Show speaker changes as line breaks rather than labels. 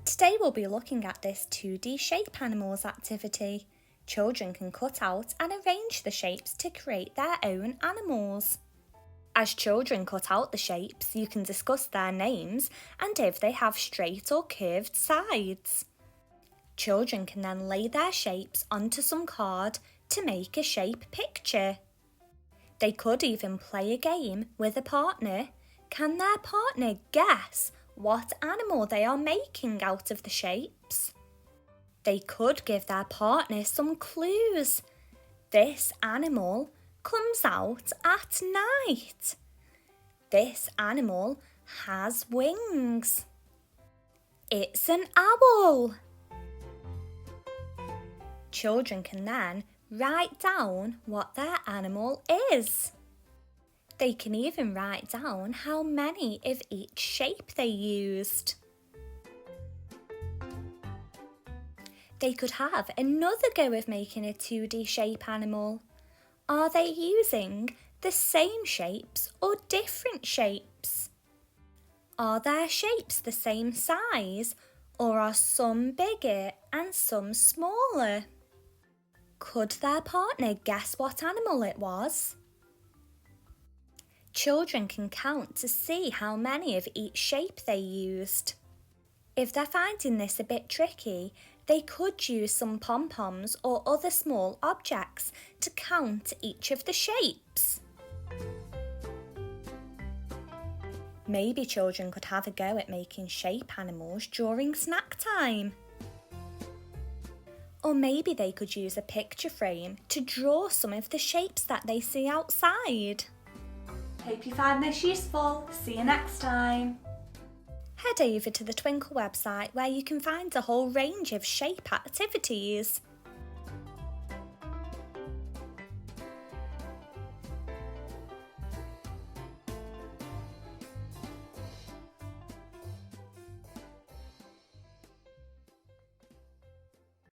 Today we'll be looking at this 2D shape animals activity. Children can cut out and arrange the shapes to create their own animals. As children cut out the shapes, you can discuss their names and if they have straight or curved sides. Children can then lay their shapes onto some card to make a shape picture. They could even play a game with a partner. Can their partner guess what animal they are making out of the shapes? They could give their partner some clues. This animal comes out at night. This animal has wings. It's an owl. Children can then write down what their animal is. They can even write down how many of each shape they used. They could have another go of making a 2D shape animal. Are they using the same shapes or different shapes? Are their shapes the same size or are some bigger and some smaller? Could their partner guess what animal it was? Children can count to see how many of each shape they used. If they're finding this a bit tricky, they could use some pom-poms or other small objects to count each of the shapes. Maybe children could have a go at making shape animals during snack time. Or maybe they could use a picture frame to draw some of the shapes that they see outside. Hope you find this useful. See you next time. Head over to the Twinkl website where you can find a whole range of shape activities.